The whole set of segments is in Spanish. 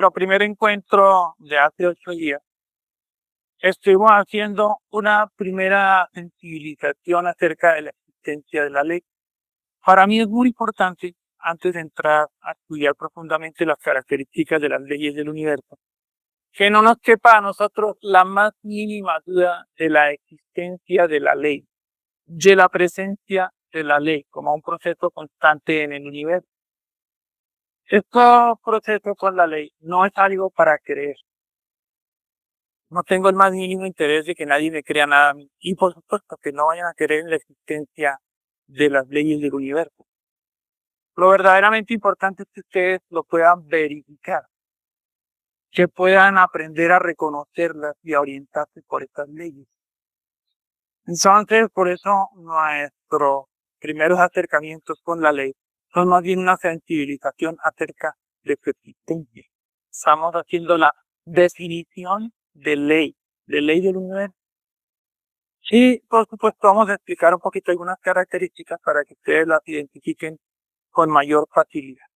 nuestro primer encuentro de hace 8 días, estuvimos haciendo una primera sensibilización acerca de la existencia de la ley. Para mí es muy importante, antes de entrar a estudiar profundamente las características de las leyes del universo, que no nos quepa a nosotros la más mínima duda de la existencia de la ley, de la presencia de la ley como un proceso constante en el universo. Este proceso con la ley no es algo para creer. No tengo el más mínimo interés de que nadie me crea nada a mí. Y por supuesto que no vayan a creer en la existencia de las leyes del universo. Lo verdaderamente importante es que ustedes lo puedan verificar, que puedan aprender a reconocerlas y a orientarse por estas leyes. Entonces, por eso nuestros primeros acercamientos con la ley son más bien una sensibilización acerca de su existencia. Estamos haciendo la definición de ley del universo. Y, por supuesto, vamos a explicar un poquito algunas características para que ustedes las identifiquen con mayor facilidad.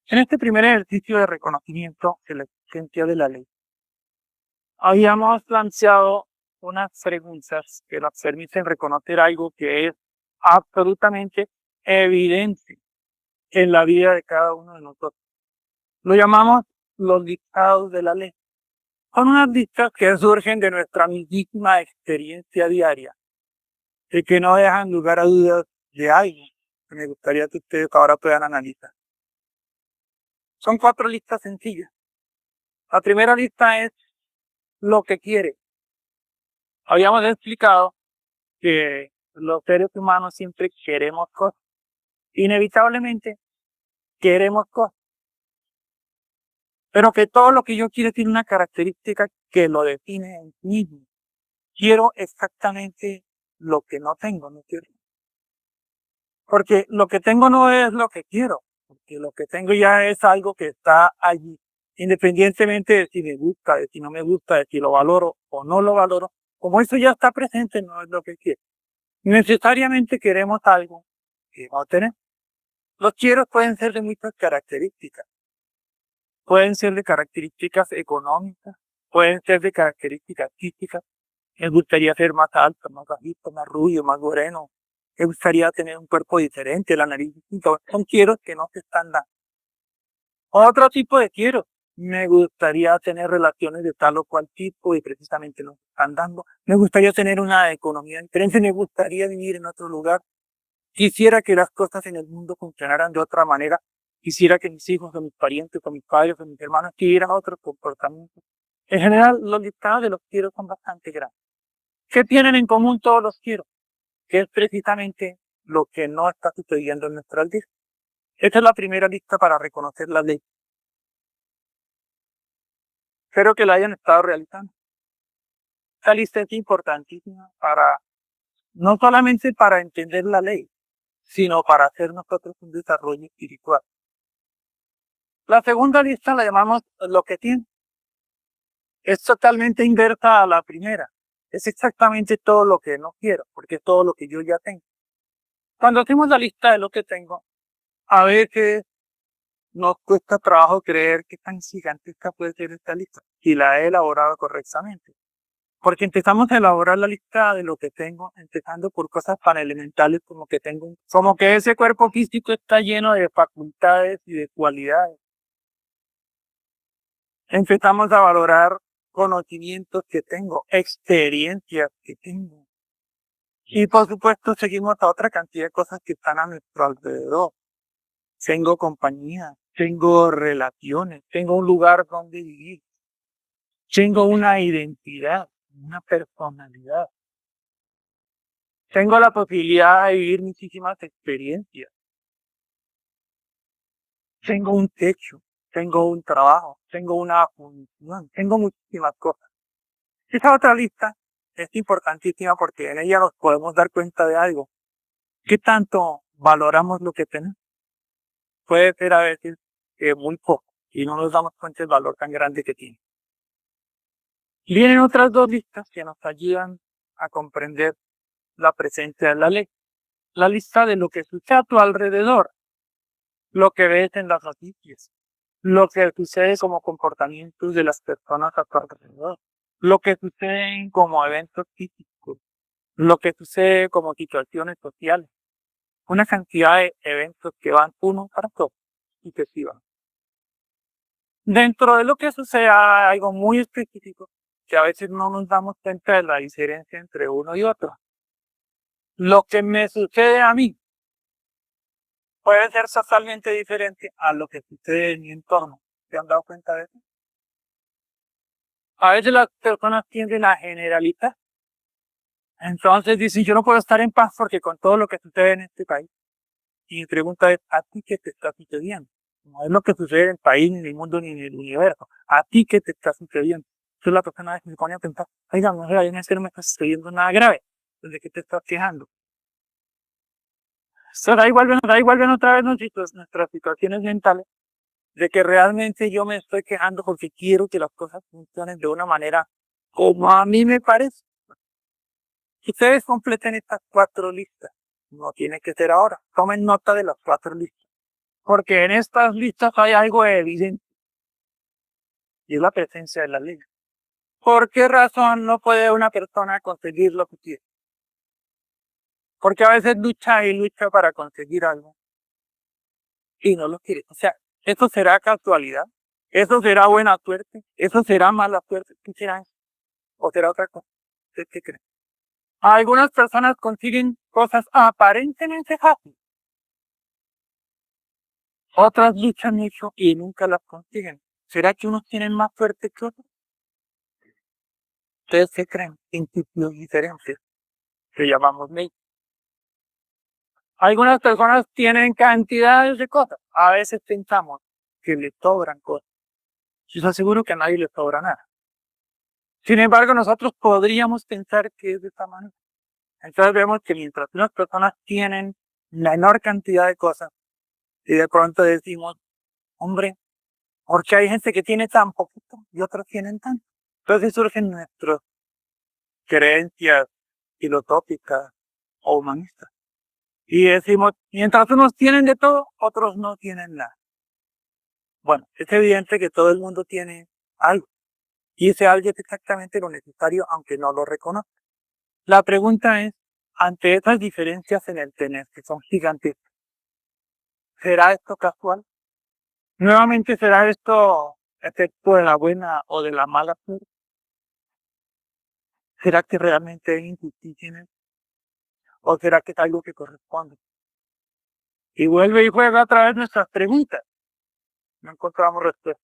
En este primer ejercicio de reconocimiento de la existencia de la ley, habíamos planteado unas preguntas que nos permiten reconocer algo que es absolutamente evidente en la vida de cada uno de nosotros. Lo llamamos los dictados de la ley. Son unas dictas que surgen de nuestra mismísima experiencia diaria y que no dejan lugar a dudas de algo que me gustaría que ustedes ahora puedan analizar. Son 4 listas sencillas. La primera lista es lo que quiere. Habíamos explicado que los seres humanos siempre queremos cosas. Inevitablemente queremos cosas. Pero que todo lo que yo quiero tiene una característica que lo define en sí mismo. Quiero exactamente lo que no tengo, no quiero. Porque lo que tengo no es lo que quiero, porque lo que tengo ya es algo que está allí, independientemente de si me gusta, de si no me gusta, de si lo valoro o no lo valoro. Como eso ya está presente, no es lo que quiero. Necesariamente queremos algo que no tenemos. Los quiero pueden ser de muchas características. Pueden ser de características económicas, pueden ser de características físicas. Me gustaría ser más alto, más bajito, más rubio, más moreno. Me gustaría tener un cuerpo diferente, la nariz distinta. Son quieros que no se están dando. Otro tipo de quiero. Me gustaría tener relaciones de tal o cual tipo y precisamente no se están dando. Me gustaría tener una economía diferente. Me gustaría vivir en otro lugar. Quisiera que las cosas en el mundo funcionaran de otra manera. Quisiera que mis hijos, o mis parientes, o mis padres, o mis hermanos tuvieran otros comportamientos. En general, los listados de los quiero son bastante grandes. ¿Qué tienen en común todos los quiero? Que es precisamente lo que no está sucediendo en nuestras vidas. Esta es la primera lista para reconocer la ley. Espero que la hayan estado realizando. Esta lista es importantísima no solamente para entender la ley, sino para hacer nosotros un desarrollo espiritual. La segunda lista la llamamos lo que tiene. Es totalmente inversa a la primera. Es exactamente todo lo que no quiero, porque es todo lo que yo ya tengo. Cuando hacemos la lista de lo que tengo, a veces nos cuesta trabajo creer qué tan gigantesca puede ser esta lista, si la he elaborado correctamente. Porque empezamos a elaborar la lista de lo que tengo, empezando por cosas tan elementales como que ese cuerpo físico está lleno de facultades y de cualidades. Empezamos a valorar conocimientos que tengo, experiencias que tengo. Y por supuesto seguimos a otra cantidad de cosas que están a nuestro alrededor. Tengo compañía, tengo relaciones, tengo un lugar donde vivir, tengo una identidad, una personalidad. Tengo la posibilidad de vivir muchísimas experiencias. Tengo un techo, tengo un trabajo, tengo una función, tengo muchísimas cosas. Esa otra lista es importantísima porque en ella nos podemos dar cuenta de algo. ¿Qué tanto valoramos lo que tenemos? Puede ser a veces muy poco y no nos damos cuenta del valor tan grande que tiene. Vienen otras 2 listas que nos ayudan a comprender la presencia de la ley. La lista de lo que sucede a tu alrededor, lo que ves en las noticias, lo que sucede como comportamientos de las personas a tu alrededor, lo que sucede como eventos físicos, lo que sucede como situaciones sociales, una cantidad de eventos que van uno tras otro y que sí van. Dentro de lo que sucede hay algo muy específico que a veces no nos damos cuenta de la diferencia entre uno y otro. Lo que me sucede a mí puede ser totalmente diferente a lo que sucede en mi entorno. ¿Se han dado cuenta de eso? A veces las personas tienden a generalizar. Entonces dicen, yo no puedo estar en paz porque con todo lo que sucede en este país. Y mi pregunta es, ¿a ti qué te está sucediendo? No es lo que sucede en el país, ni en el mundo, ni en el universo. ¿A ti qué te está sucediendo? Entonces la persona se pone a pensar, oiga, no, en este no me está sucediendo nada grave. ¿De qué te estás quejando? Entonces ahí vuelven otra vez nuestras situaciones mentales de que realmente yo me estoy quejando porque quiero que las cosas funcionen de una manera como a mí me parece. Ustedes completen estas 4 listas. No tiene que ser ahora. Tomen nota de las 4 listas. Porque en estas listas hay algo evidente. Y es la presencia de la ley. ¿Por qué razón no puede una persona conseguir lo que quiere? Porque a veces lucha y lucha para conseguir algo. Y no lo quiere. O sea, ¿eso será casualidad? ¿Eso será buena suerte? ¿Eso será mala suerte? ¿Qué será eso? ¿O será otra cosa? ¿Usted qué cree? Algunas personas consiguen cosas aparentemente fáciles. Otras luchan mucho y nunca las consiguen. ¿Será que unos tienen más suerte que otros? Ustedes se creen en tipos diferentes que llamamos ley. Algunas personas tienen cantidades de cosas. A veces pensamos que les sobran cosas. Yo les aseguro que a nadie le sobra nada. Sin embargo, nosotros podríamos pensar que es de esta manera. Entonces vemos que mientras unas personas tienen menor cantidad de cosas y de pronto decimos, hombre, ¿por qué hay gente que tiene tan poquito y otros tienen tanto? Entonces surgen nuestras creencias filosóficas o humanistas. Y decimos, mientras unos tienen de todo, otros no tienen nada. Bueno, es evidente que todo el mundo tiene algo. Y ese algo es exactamente lo necesario, aunque no lo reconozca. La pregunta es, ante esas diferencias en el tener, que son gigantes, ¿será esto casual? Nuevamente, ¿será esto efecto de la buena o de la mala suerte? ¿Será que realmente hay injusticia en él? ¿O será que es algo que corresponde? Y vuelve y juega otra vez nuestras preguntas. No encontramos respuesta.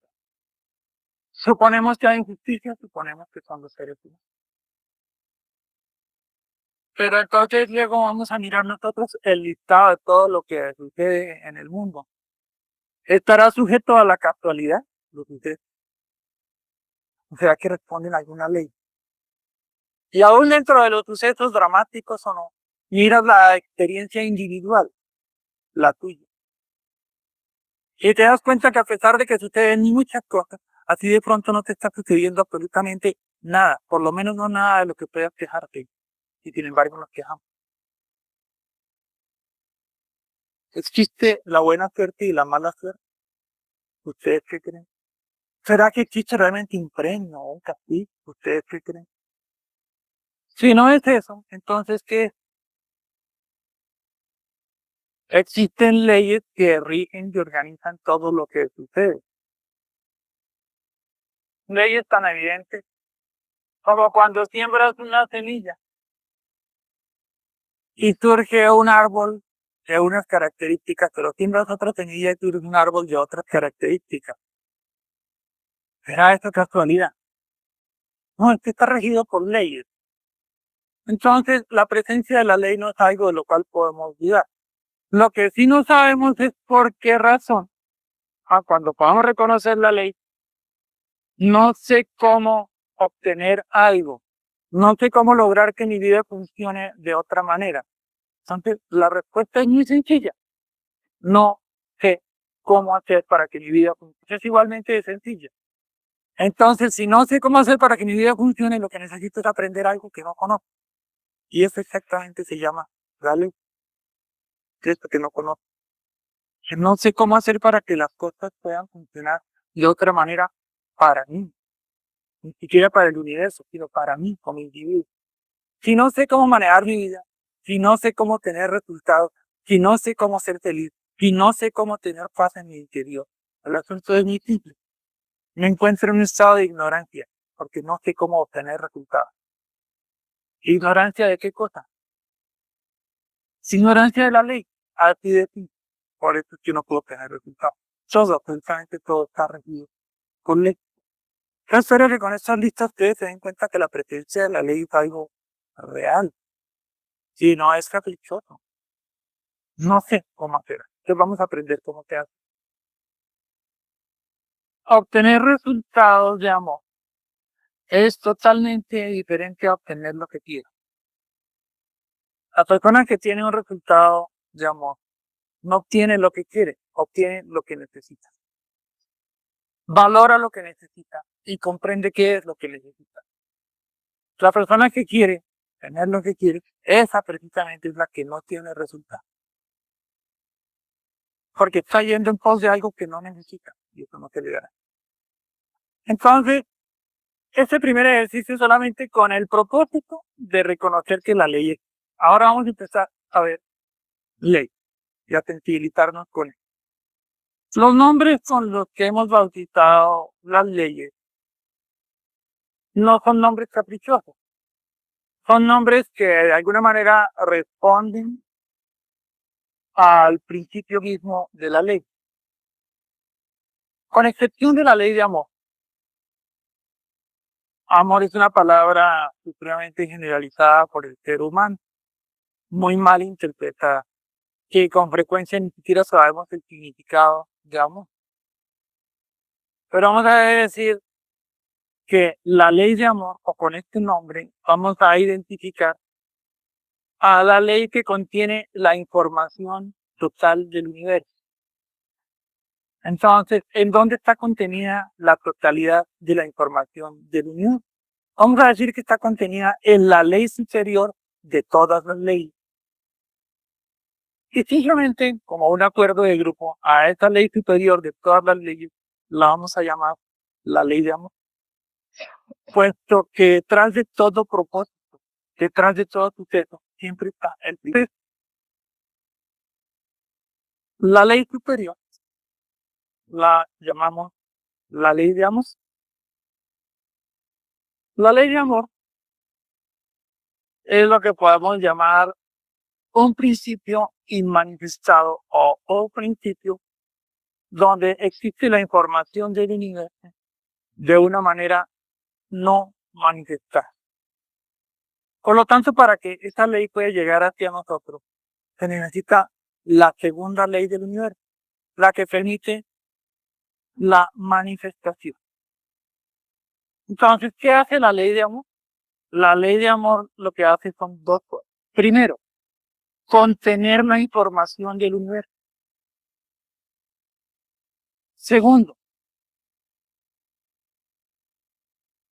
Suponemos que hay injusticia, suponemos que son los seres humanos. Pero entonces luego vamos a mirar nosotros el listado de todo lo que sucede en el mundo. ¿Estará sujeto a la casualidad? Lo sucede. ¿O será que responden a alguna ley? Y aún dentro de los sucesos dramáticos o no, miras la experiencia individual, la tuya. Y te das cuenta que a pesar de que suceden muchas cosas, así de pronto no te está sucediendo absolutamente nada, por lo menos no nada de lo que puedas quejarte. Y sin embargo nos quejamos. ¿Existe la buena suerte y la mala suerte? ¿Ustedes qué creen? ¿Será que existe realmente un premio o un castigo? ¿Ustedes qué creen? Si no es eso, entonces ¿qué es? Existen leyes que rigen y organizan todo lo que sucede. Leyes tan evidentes como cuando siembras una semilla y surge un árbol de unas características, pero siembras otra semilla y surge un árbol de otras características. ¿Será eso casualidad? No, es que está regido por leyes. Entonces, la presencia de la ley no es algo de lo cual podemos dudar. Lo que sí no sabemos es por qué razón, cuando podamos reconocer la ley, no sé cómo obtener algo. No sé cómo lograr que mi vida funcione de otra manera. Entonces, la respuesta es muy sencilla. No sé cómo hacer para que mi vida funcione. Es igualmente de sencilla. Entonces, si no sé cómo hacer para que mi vida funcione, lo que necesito es aprender algo que no conozco. Y eso exactamente se llama la ley. Esto que no conozco. Que no sé cómo hacer para que las cosas puedan funcionar de otra manera para mí, ni siquiera para el universo, sino para mí como individuo. Si no sé cómo manejar mi vida, si no sé cómo tener resultados, si no sé cómo ser feliz, si no sé cómo tener paz en mi interior, el asunto es muy simple. Me encuentro en un estado de ignorancia, porque no sé cómo obtener resultados. ¿Ignorancia de qué cosa? Ignorancia de la ley, así de ti. Por eso es que no puedo obtener resultados. Todo, absolutamente todo está regido con ley. Yo espero que con estas listas ustedes se den cuenta que la presencia de la ley es algo real. Si no es caprichoso. No sé cómo hacer. Entonces vamos a aprender cómo se hace. Obtener resultados de amor es totalmente diferente a obtener lo que quiero. La persona que tiene un resultado de amor no obtiene lo que quiere, obtiene lo que necesita. Valora lo que necesita y comprende qué es lo que necesita. La persona que quiere tener lo que quiere, esa precisamente es la que no tiene resultado. Porque está yendo en pos de algo que no necesita y eso no se le dará. Entonces, este primer ejercicio es solamente con el propósito de reconocer que la ley es. Ahora vamos a empezar a ver ley y a sensibilizarnos con él. Los nombres con los que hemos bautizado las leyes no son nombres caprichosos. Son nombres que de alguna manera responden al principio mismo de la ley. Con excepción de la ley de amor. Amor es una palabra supremamente generalizada por el ser humano, muy mal interpretada, que con frecuencia ni siquiera sabemos el significado de amor. Pero vamos a decir que la ley de amor, o con este nombre, vamos a identificar a la ley que contiene la información total del universo. Entonces, ¿en dónde está contenida la totalidad de la información del universo? Vamos a decir que está contenida en la ley superior de todas las leyes. Y simplemente, como un acuerdo de grupo, a esa ley superior de todas las leyes, la vamos a llamar la ley de amor. Puesto que detrás de todo propósito, detrás de todo suceso, siempre está el principio. La ley superior la llamamos la ley de amor. La ley de amor es lo que podemos llamar un principio inmanifestado o un principio donde existe la información del universo de una manera no manifestada. Por lo tanto, para que esta ley pueda llegar hacia nosotros, se necesita la segunda ley del universo, la que permite la manifestación. Entonces, ¿qué hace la ley de amor? La ley de amor lo que hace son dos cosas. Primero, contener la información del universo. Segundo,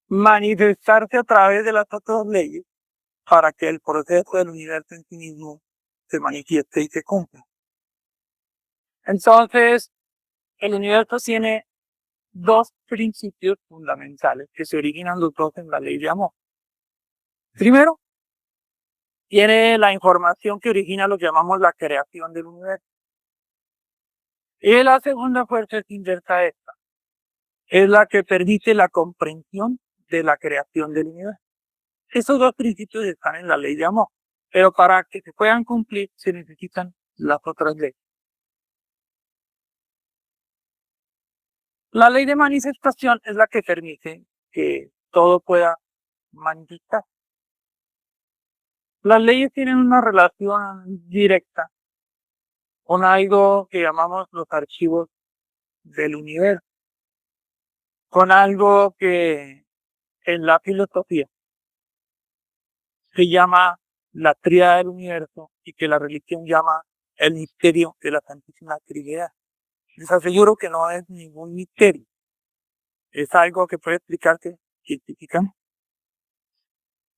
manifestarse a través de las otras leyes para que el proceso del universo en sí mismo se manifieste y se cumpla. Entonces, el universo tiene dos principios fundamentales que se originan los dos en la ley de amor. Primero, tiene la información que origina lo que llamamos la creación del universo. Y la segunda fuerza es inversa a esta. Es la que permite la comprensión de la creación del universo. Esos dos principios están en la ley de amor, pero para que se puedan cumplir se necesitan las otras leyes. La ley de manifestación es la que permite que todo pueda manifestar. Las leyes tienen una relación directa con algo que llamamos los archivos del universo, con algo que en la filosofía se llama la tríada del universo y que la religión llama el misterio de la Santísima Trinidad. Les aseguro que no es ningún misterio, es algo que puede explicarse científicamente.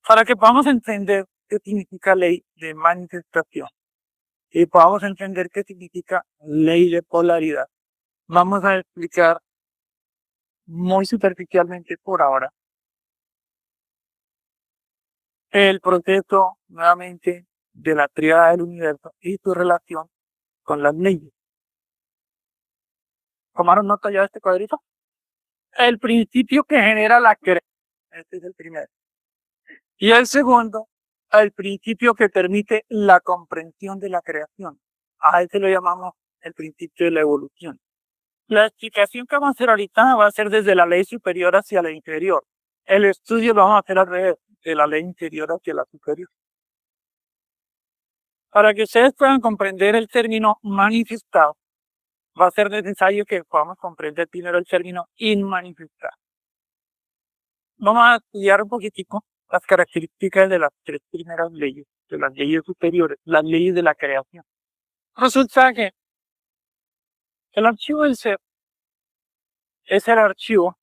Para que podamos entender qué significa ley de manifestación y podamos entender qué significa ley de polaridad, vamos a explicar muy superficialmente por ahora el proceso nuevamente de la tríada del universo y su relación con las leyes. ¿Tomaron nota ya de este cuadrito? El principio que genera la creencia. Este es el primero. Y el segundo, el principio que permite la comprensión de la creación. A ese lo llamamos el principio de la evolución. La explicación que vamos a hacer ahorita va a ser desde la ley superior hacia la inferior. El estudio lo vamos a hacer al revés, de la ley inferior hacia la superior. Para que ustedes puedan comprender el término manifestado, va a ser necesario que podamos comprender primero el término inmanifestado. Vamos a estudiar un poquitico las características de las tres primeras leyes, de las leyes superiores, las leyes de la creación. Resulta que el archivo del ser es el archivo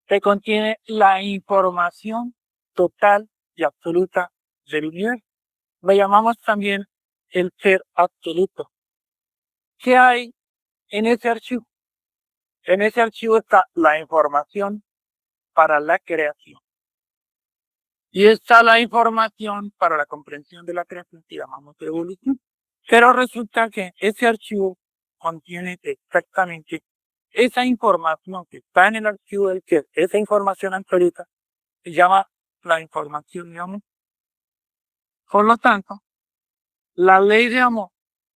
que contiene la información total y absoluta del universo. Lo llamamos también el ser absoluto. ¿Qué hay en ese archivo? En ese archivo está la información para la creación. Y está la información para la comprensión de la creación que llamamos evolución. Pero resulta que ese archivo contiene exactamente esa información que está en el archivo del ser, esa información absoluta, se llama la información de amor. Por lo tanto, la ley de amor,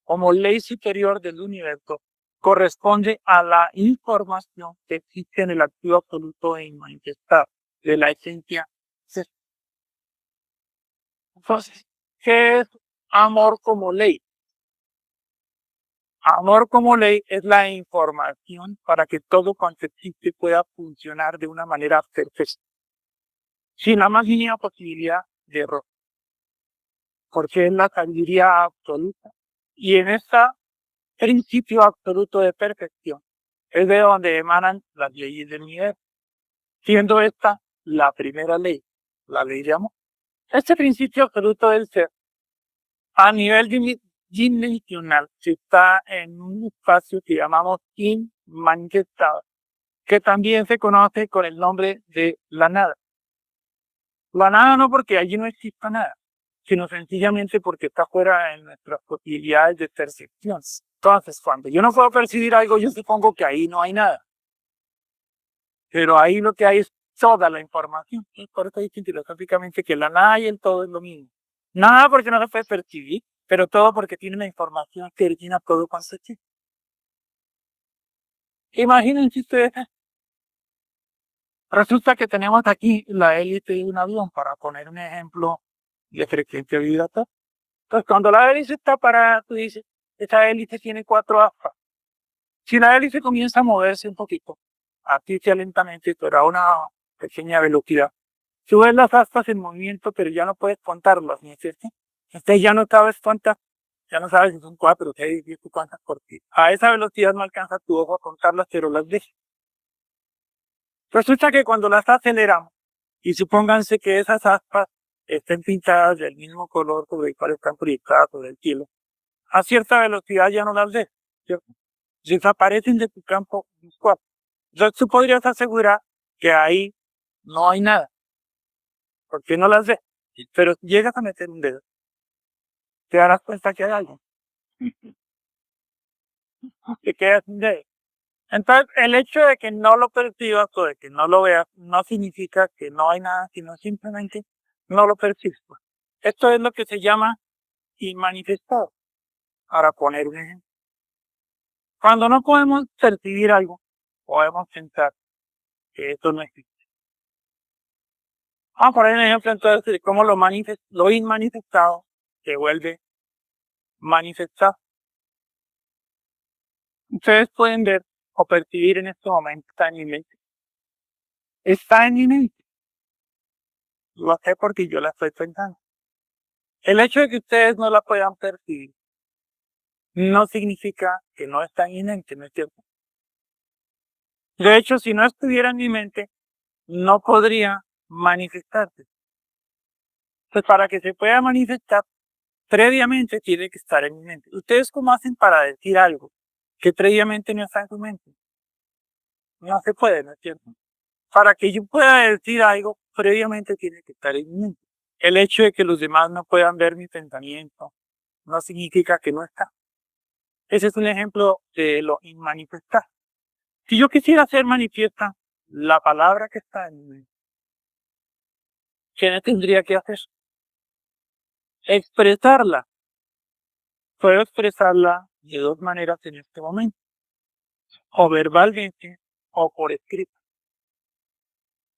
como ley superior del universo, corresponde a la información que existe en el archivo absoluto e inmanifestado de la esencia ser. Entonces, ¿qué es amor como ley? Amor como ley es la información para que todo cuanto existe pueda funcionar de una manera perfecta, sin la más mínima posibilidad de error, porque es la sabiduría absoluta. Y en este principio absoluto de perfección es de donde emanan las leyes del universo, siendo esta la primera ley, la ley de amor. Este principio absoluto del ser, a nivel dimensional, está en un espacio que llamamos inmanifestado, que también se conoce con el nombre de la nada. La nada no porque allí no exista nada, sino sencillamente porque está fuera de nuestras posibilidades de percepción. Entonces, cuando yo no puedo percibir algo, yo supongo que ahí no hay nada. Pero ahí lo que hay es toda la información. Y por eso dice filosóficamente que la nada y el todo es lo mismo. Nada porque no se puede percibir, pero todo porque tiene una información que origina todo cuanto existe. Imagínense ustedes, resulta que tenemos aquí la hélice de un avión, para poner un ejemplo de frecuencia vibratoria. Entonces, cuando la hélice está parada, tú dices, esa hélice tiene 4 aspas. Si la hélice comienza a moverse un poquito, así sea lentamente, pero a una pequeña velocidad, tú ves las aspas en movimiento, pero ya no puedes contarlas, ¿no es cierto? Entonces ya no sabes cuántas, ya no sabes si son 4, 6, 10, cuántas, porque a esa velocidad no alcanza tu ojo a contarlas, pero las ves. Resulta que cuando las aceleramos, y supónganse que esas aspas estén pintadas del mismo color sobre el cual están proyectadas sobre el cielo, a cierta velocidad ya no las ves, ¿cierto? Desaparecen de tu campo visual. Entonces tú podrías asegurar que ahí no hay nada, porque no las ves. Pero si llegas a meter un dedo, te darás cuenta que hay algo. Te quedas sin dedo. Entonces, el hecho de que no lo percibas o de que no lo veas no significa que no hay nada, sino simplemente no lo percibes. Esto es lo que se llama inmanifestado, para poner un ejemplo. Cuando no podemos percibir algo, podemos pensar que esto no existe. Vamos a poner un ejemplo entonces de cómo lo inmanifestado se vuelve manifestado. Ustedes pueden ver o percibir en este momento, está en mi mente. Está en mi mente. Lo sé porque yo la estoy pensando. El hecho de que ustedes no la puedan percibir no significa que no está en mi mente, ¿no es cierto? De hecho, si no estuviera en mi mente, no podría manifestarse. Pues para que se pueda manifestar, previamente tiene que estar en mi mente. ¿Ustedes cómo hacen para decir algo que previamente no está en su mente? No se puede, ¿no es cierto? Para que yo pueda decir algo, previamente tiene que estar en mi mente. El hecho de que los demás no puedan ver mi pensamiento no significa que no está. Ese es un ejemplo de lo inmanifestar. Si yo quisiera hacer manifiesta la palabra que está en mi mente, ¿qué tendría que hacer? Expresarla. Puedo expresarla de dos maneras en este momento, o verbalmente o por escrito.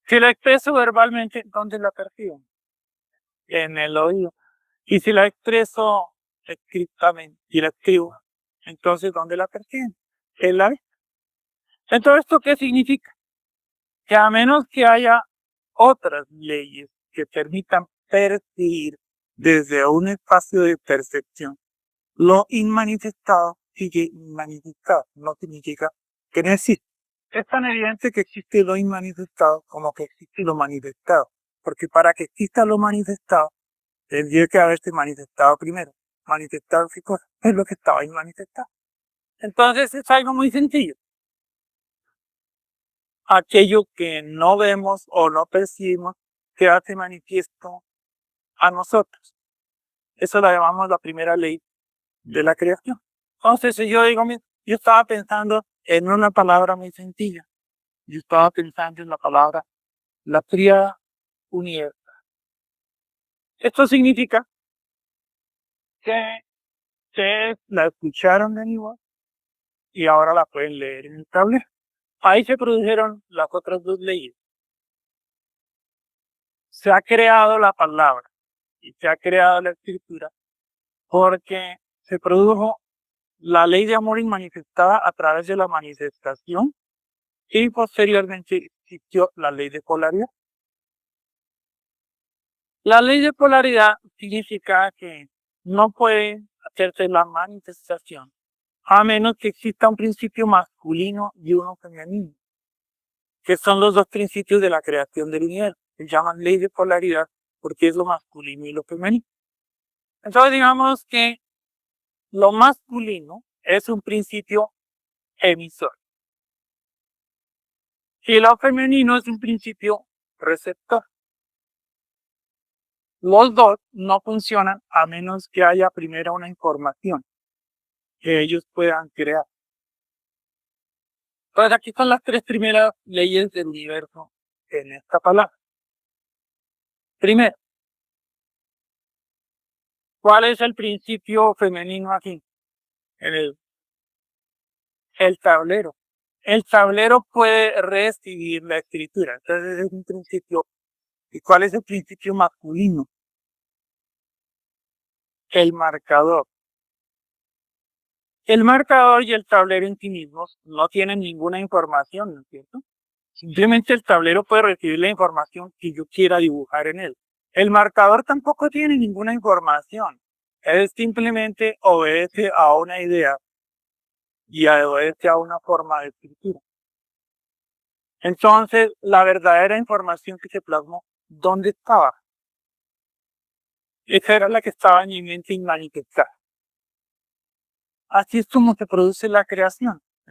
Si la expreso verbalmente, ¿dónde la percibo? En el oído. Y si la expreso escritamente y la escribo, entonces ¿dónde la perciben? En la vista. Entonces, ¿esto qué significa? Que a menos que haya otras leyes que permitan percibir desde un espacio de percepción, lo inmanifestado sigue inmanifestado. No significa que no existe. Es tan evidente que existe lo inmanifestado como que existe lo manifestado. Porque para que exista lo manifestado, tendría que haberse manifestado primero. Manifestar qué cosa es lo que estaba inmanifestado. Entonces es algo muy sencillo. Aquello que no vemos o no percibimos se hace manifiesto a nosotros. Eso la llamamos la primera ley de la creación. Entonces, si yo digo, yo estaba pensando en una palabra muy sencilla. Yo estaba pensando en la palabra la tríada universal. Esto significa que ustedes la escucharon de mi voz y ahora la pueden leer en el tablero. Ahí se produjeron las otras dos leyes. Se ha creado la palabra y se ha creado la escritura porque se produjo la ley de amor manifestada a través de la manifestación y posteriormente existió la ley de polaridad. La ley de polaridad significa que no puede hacerse la manifestación a menos que exista un principio masculino y uno femenino, que son los dos principios de la creación del universo. Se llaman ley de polaridad porque es lo masculino y lo femenino. Entonces digamos que lo masculino es un principio emisor y lo femenino es un principio receptor. Los dos no funcionan a menos que haya primero una información que ellos puedan crear. Entonces aquí son las tres primeras leyes del universo en esta palabra. Primero, ¿cuál es el principio femenino aquí? El tablero. El tablero puede recibir la escritura. Entonces es un principio. ¿Y cuál es el principio masculino? El marcador. El marcador y el tablero en sí mismos no tienen ninguna información, ¿no es cierto? Simplemente el tablero puede recibir la información que yo quiera dibujar en él. El marcador tampoco tiene ninguna información. Él simplemente obedece a una idea y obedece a una forma de escritura. Entonces, la verdadera información que se plasmó, ¿dónde estaba? Esa era la que estaba en mi mente inmanifestada. Así es como se produce la creación.